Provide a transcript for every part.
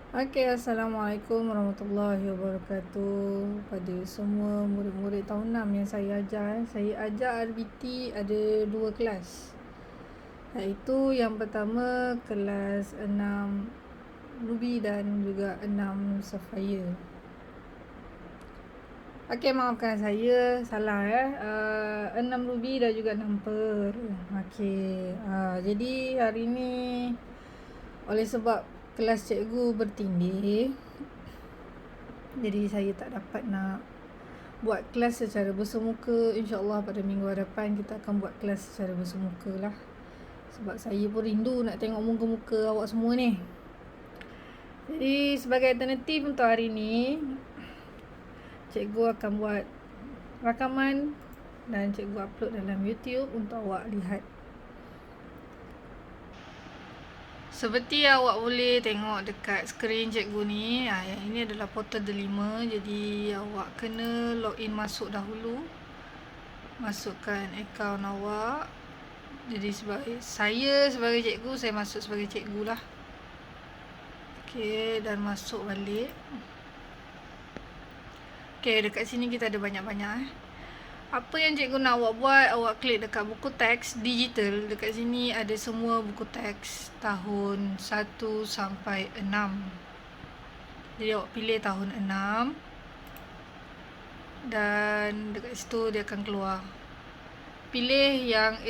Assalamualaikum warahmatullahi wabarakatuh. Pada semua murid-murid tahun 6 yang saya ajar, saya ajar RBT ada 2 kelas. Iaitu yang pertama kelas 6 Ruby dan juga 6 Sapphire. Maafkan saya salah 6 Ruby dan juga 6 Pearl. Jadi hari ni oleh sebab kelas cikgu bertindih, jadi saya tak dapat nak buat kelas secara bersemuka. InsyaAllah pada minggu hadapan kita akan buat kelas secara bersemuka lah. Sebab saya pun rindu nak tengok muka-muka awak semua ni. Jadi sebagai alternatif untuk hari ni, cikgu akan buat rakaman dan cikgu upload dalam YouTube untuk awak lihat. Seperti awak boleh tengok dekat skrin cikgu ni, yang ini adalah portal delima. Jadi awak kena login masuk dahulu, masukkan akaun awak. Jadi saya sebagai cikgu, saya masuk sebagai cikgu lah. Dan masuk balik. Dekat sini kita ada banyak-banyak Apa yang cikgu nak awak buat, awak klik dekat buku teks digital. Dekat sini ada semua buku teks tahun 1 sampai 6. Jadi awak pilih tahun 6 dan dekat situ dia akan keluar. Pilih yang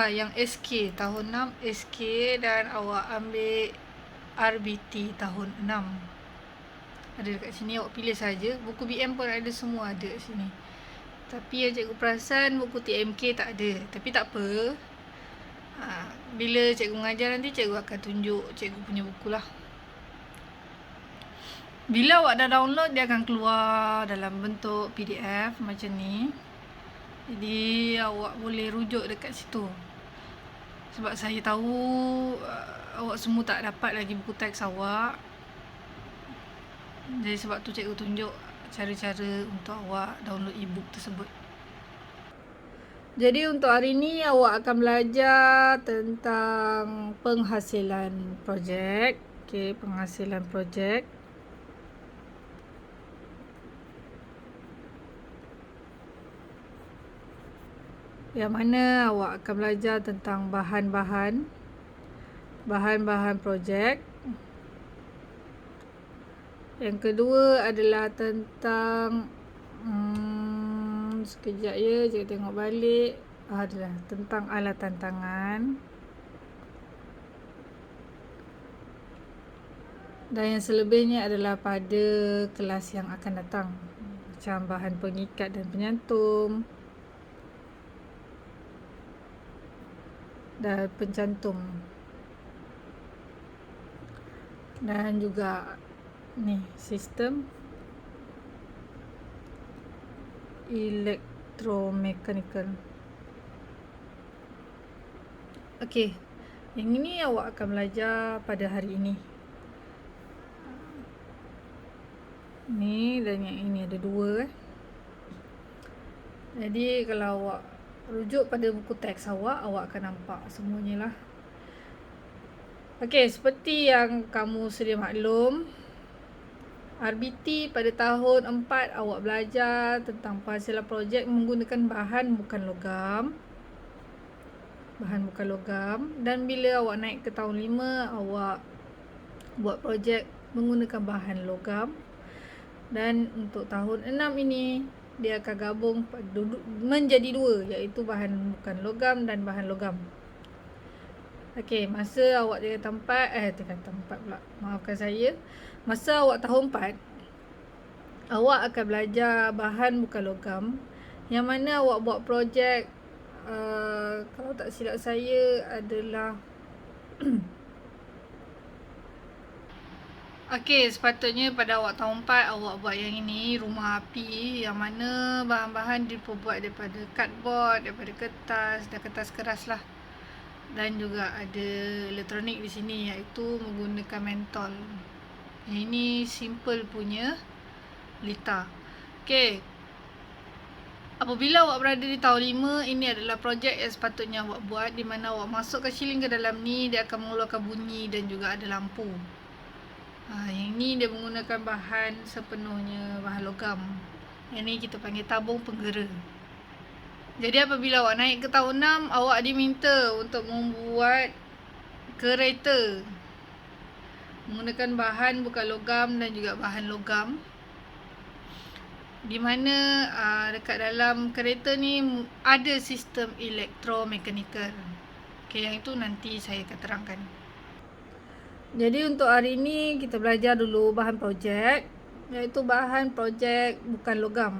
yang SK tahun 6 SK dan awak ambil RBT tahun 6. Ada dekat sini, awak pilih saja. Buku BM pun ada, semua ada kat sini. Tapi yang cikgu perasan buku TMK tak ada. Tapi tak apa. Bila cikgu mengajar nanti, cikgu akan tunjuk cikgu punya buku lah. Bila awak dah download, dia akan keluar dalam bentuk PDF macam ni. Jadi awak boleh rujuk dekat situ. Sebab saya tahu awak semua tak dapat lagi buku teks awak. Jadi sebab tu cikgu tunjuk cara-cara untuk awak download e-book tersebut. Jadi untuk hari ni awak akan belajar tentang penghasilan projek. Penghasilan projek. Yang mana awak akan belajar tentang bahan-bahan projek. Yang kedua adalah tentang sekejap cikgu tengok balik. Adalah tentang alatan tangan. Dan yang selebihnya adalah pada kelas yang akan datang, macam bahan pengikat dan penyantum dan pencantum. Dan juga ni sistem elektromekanikal. Yang ini awak akan belajar pada hari ini. Ni dan yang ini ada 2. Jadi kalau awak rujuk pada buku teks awak akan nampak semuanya lah. Seperti yang kamu sedia maklum, RBT pada tahun 4 awak belajar tentang penghasilan projek menggunakan bahan bukan logam. Dan bila awak naik ke tahun 5, awak buat projek menggunakan bahan logam. Dan untuk tahun 6 ini, dia akan gabung menjadi 2, iaitu bahan bukan logam dan bahan logam. Masa awak tingkatan 4 pula. Maafkan saya. Masa awak tahun 4, awak akan belajar bahan bukan logam, yang mana awak buat projek kalau tak silap saya adalah sepatutnya pada awak tahun 4 awak buat yang ini, rumah api, yang mana bahan-bahan diperbuat daripada cardboard, daripada kertas dan kertas keras lah. Dan juga ada elektronik di sini, iaitu menggunakan mentol. Yang ini simple punya lita. Apabila awak berada di tahun 5, ini adalah projek yang sepatutnya awak buat, di mana awak masukkan shilling ke dalam ni, dia akan mengeluarkan bunyi dan juga ada lampu. Yang ni dia menggunakan bahan sepenuhnya bahan logam. Yang ni kita panggil tabung penggera. Jadi apabila awak naik ke tahun 6, awak diminta untuk membuat kereta menggunakan bahan bukan logam dan juga bahan logam, di mana dekat dalam kereta ni ada sistem elektromekanikal. Yang itu nanti saya akan terangkan. Jadi untuk hari ni kita belajar dulu bahan projek, iaitu bahan projek bukan logam.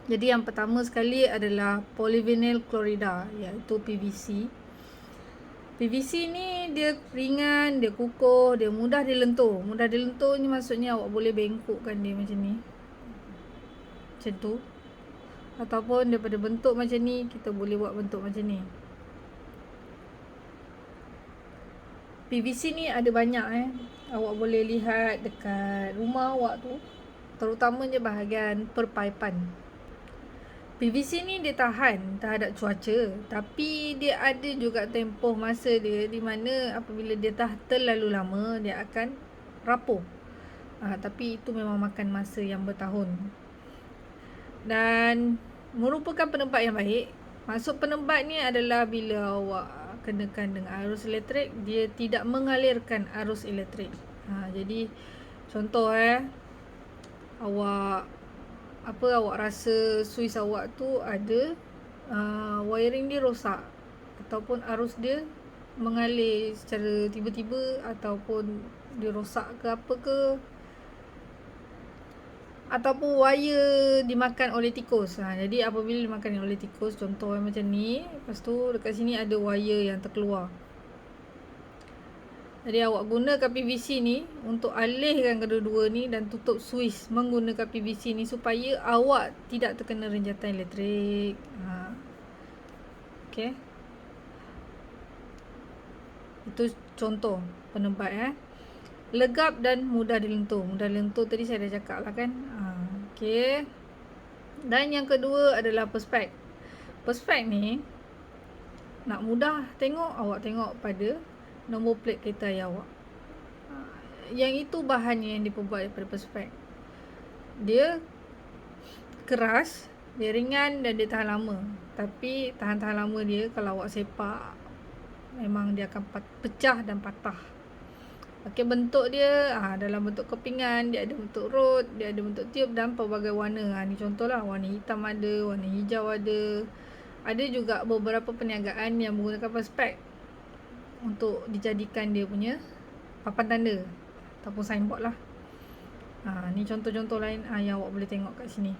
Jadi yang pertama sekali adalah polyvinyl chloride, iaitu PVC. PVC ni dia ringan, dia kukuh, dia mudah dilentur. Mudah dilentur ni maksudnya awak boleh bengkokkan dia macam ni. Macam tu. Ataupun daripada bentuk macam ni, kita boleh buat bentuk macam ni. PVC ni ada banyak Awak boleh lihat dekat rumah awak tu, terutamanya bahagian perpaipan. PVC ni dia tahan terhadap cuaca, tapi dia ada juga tempoh masa dia di mana apabila dia dah terlalu lama dia akan rapuh. Tapi itu memang makan masa yang bertahun. Dan merupakan penempat yang baik. Maksud penempat ni adalah bila awak kenakan dengan arus elektrik, dia tidak mengalirkan arus elektrik. Jadi contoh awak rasa suis awak tu ada wiring dia rosak, ataupun arus dia mengalir secara tiba-tiba, ataupun dia rosak ke apa ke, ataupun wire dimakan oleh tikus. Jadi apabila dimakan oleh tikus, contoh macam ni, lepas tu dekat sini ada wire yang terkeluar. Jadi awak gunakan PVC ni untuk alihkan kedua-dua ni dan tutup suis menggunakan PVC ni supaya awak tidak terkena renjatan elektrik. Okey. Itu contoh penempat legap dan mudah dilentur. Mudah dilentur tadi saya dah cakap lah kan. Okey. Dan yang kedua adalah perspek. Perspek ni nak mudah tengok, awak tengok pada nombor plate kereta awak. Yang itu bahannya yang diperbuat daripada perspek. Dia keras, dia ringan dan dia tahan lama. Tapi tahan-tahan lama dia kalau awak sepak, memang dia akan pecah dan patah. Bentuk dia dalam bentuk kepingan, dia ada bentuk rod, dia ada bentuk tiup dan pelbagai warna. Ni contohlah, warna hitam ada, warna hijau ada. Ada juga beberapa perniagaan yang menggunakan perspek untuk dijadikan dia punya papan tanda ataupun signboard lah. Ni contoh-contoh lain yang awak boleh tengok kat sini.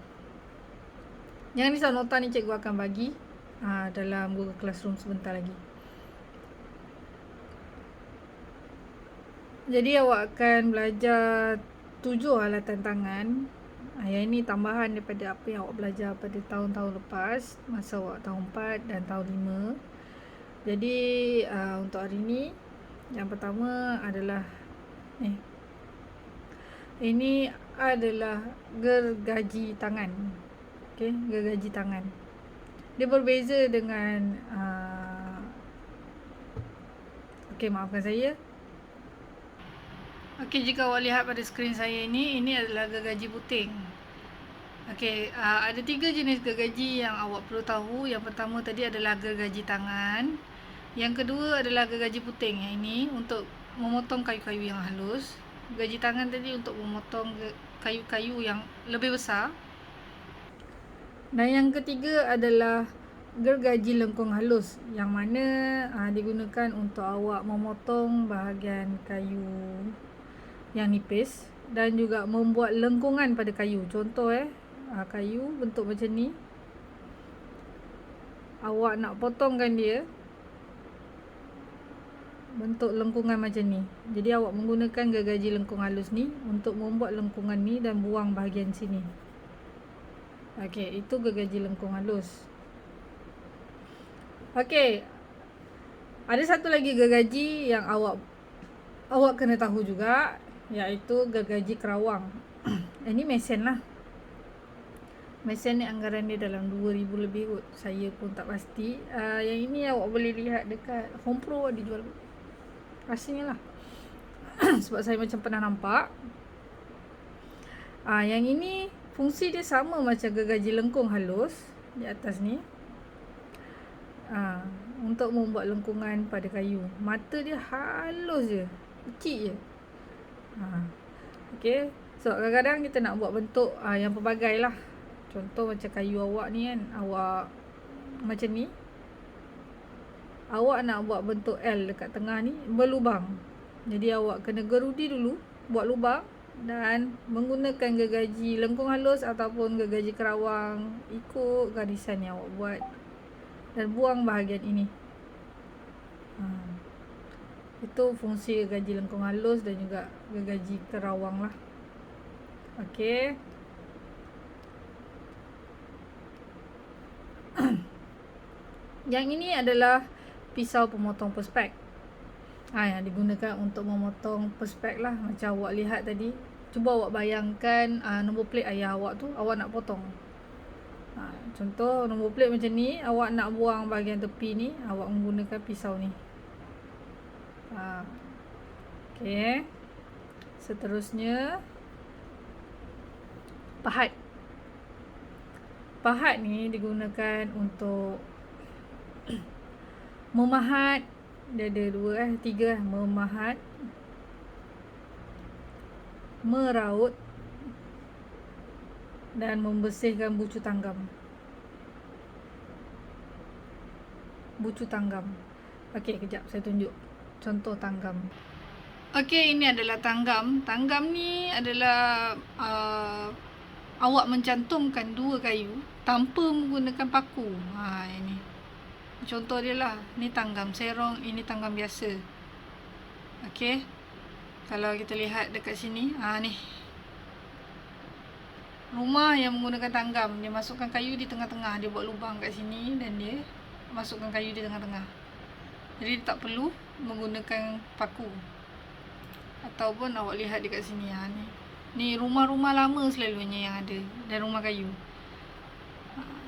Jangan risau, nota ni cikgu akan bagi dalam Google Classroom sebentar lagi. Jadi awak akan belajar 7 alatan tangan. Yang ini tambahan daripada apa yang awak belajar pada tahun-tahun lepas, masa awak tahun 4 dan tahun 5. Jadi untuk hari ni, yang pertama adalah ini adalah gergaji tangan. Gergaji tangan. Dia berbeza dengan maafkan saya. Jika awak lihat pada skrin saya ini adalah gergaji puting. Ada 3 jenis gergaji yang awak perlu tahu. Yang pertama tadi adalah gergaji tangan. Yang kedua adalah gergaji puting. Yang ini untuk memotong kayu-kayu yang halus. Gergaji tangan tadi untuk memotong kayu-kayu yang lebih besar. Dan yang ketiga adalah gergaji lengkung halus, yang mana digunakan untuk awak memotong bahagian kayu yang nipis dan juga membuat lengkungan pada kayu. Contoh kayu bentuk macam ni, awak nak potongkan dia bentuk lengkungan macam ni. Jadi awak menggunakan gergaji lengkung halus ni untuk membuat lengkungan ni dan buang bahagian sini. Itu gergaji lengkung halus. Ada satu lagi gergaji yang awak kena tahu juga, iaitu gergaji kerawang. Ini mesin lah. Mesin ni anggaran dia dalam 2000 lebih kot. Saya pun tak pasti. Yang ini awak boleh lihat dekat Home Pro ada jual. Rasanya lah. Sebab saya macam pernah nampak. Yang ini fungsi dia sama macam gergaji lengkung halus di atas ni. Untuk membuat lengkungan pada kayu. Mata dia halus je, kecil je. Okay. So kadang-kadang kita nak buat bentuk yang pelbagai lah. Contoh macam kayu awak ni kan, awak macam ni, awak nak buat bentuk L dekat tengah ni, berlubang. Jadi awak kena gerudi dulu, buat lubang dan menggunakan gergaji lengkung halus ataupun gergaji kerawang, ikut garisan yang awak buat, dan buang bahagian ini. Itu fungsi gergaji lengkung halus dan juga gergaji kerawang lah. Okay. Yang ini adalah pisau pemotong perspek. Yang digunakan untuk memotong perspek lah. Macam awak lihat tadi. Cuba awak bayangkan nombor plate ayah awak tu, awak nak potong. Contoh nombor plate macam ni, awak nak buang bahagian tepi ni, awak menggunakan pisau ni. Okay. Seterusnya, pahat. Pahat ni digunakan untuk memahat. Dia ada tiga. Memahat, meraut dan membersihkan bucu tanggam. Bucu tanggam. Okey, kejap saya tunjuk contoh tanggam. Okey, ini adalah tanggam. Tanggam ni adalah awak mencantumkan dua kayu tanpa menggunakan paku. Ini contoh dia lah. Ni tanggam serong, ini tanggam biasa. Okey. Kalau kita lihat dekat sini, ni. Rumah yang menggunakan tanggam, dia masukkan kayu di tengah-tengah, dia buat lubang kat sini dan dia masukkan kayu di tengah-tengah. Jadi tak perlu menggunakan paku. Ataupun awak lihat dekat sini, ni rumah-rumah lama selalunya yang ada, dan rumah kayu.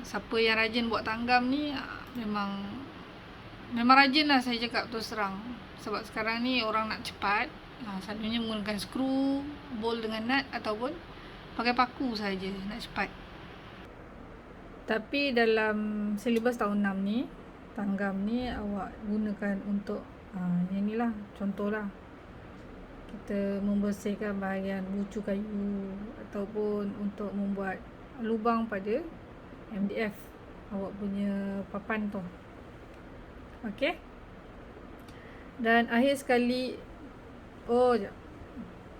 Siapa yang rajin buat tanggam ni memang rajin lah, saya cakap terus terang. Sebab sekarang ni orang nak cepat, selalunya menggunakan skru, bol dengan nut ataupun pakai paku saja nak cepat. Tapi dalam silibus tahun 6 ni, tanggam ni awak gunakan untuk yang ni lah, contoh lah. Kita membersihkan bahagian bucu kayu ataupun untuk membuat lubang pada MDF awak punya papan tu. Okey. Dan akhir sekali,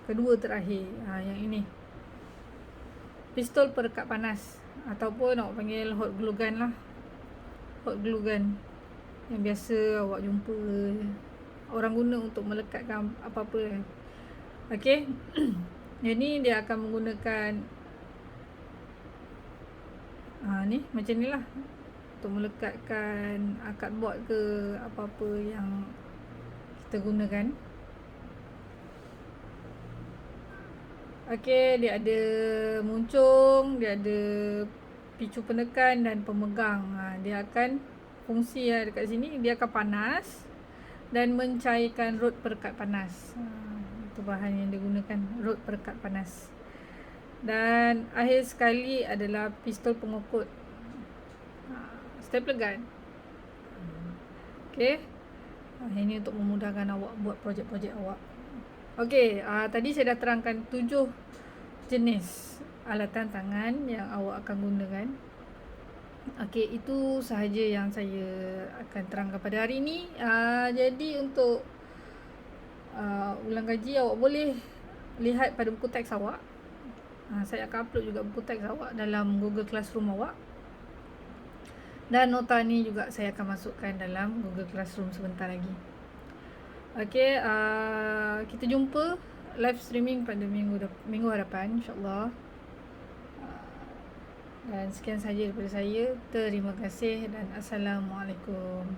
kedua terakhir, yang ini, pistol perekat panas ataupun awak panggil hot glue gun lah. Hot glue gun yang biasa awak jumpa orang guna untuk melekatkan apa-apa. Okey. Yang ni dia akan menggunakan ni macam ni lah, untuk melekatkan cardboard ke apa-apa yang kita gunakan. Okey, dia ada muncung, dia ada picu penekan dan pemegang. Dia akan fungsi dekat sini, dia akan panas dan mencairkan rod perekat panas. Itu bahan yang digunakan, rod perekat panas. Dan akhir sekali adalah pistol pengukut, stapler gun. Okey. Ini untuk memudahkan awak buat projek-projek awak. Okey, tadi saya dah terangkan 7 jenis alatan tangan yang awak akan gunakan. Okey, itu sahaja yang saya akan terangkan pada hari ini. Jadi untuk ulang kaji, awak boleh lihat pada buku teks awak. Saya akan upload juga buku teks awak dalam Google Classroom awak. Dan nota ni juga saya akan masukkan dalam Google Classroom sebentar lagi. Okey, kita jumpa live streaming pada minggu hadapan, insyaAllah. Dan sekian sahaja daripada saya. Terima kasih dan Assalamualaikum.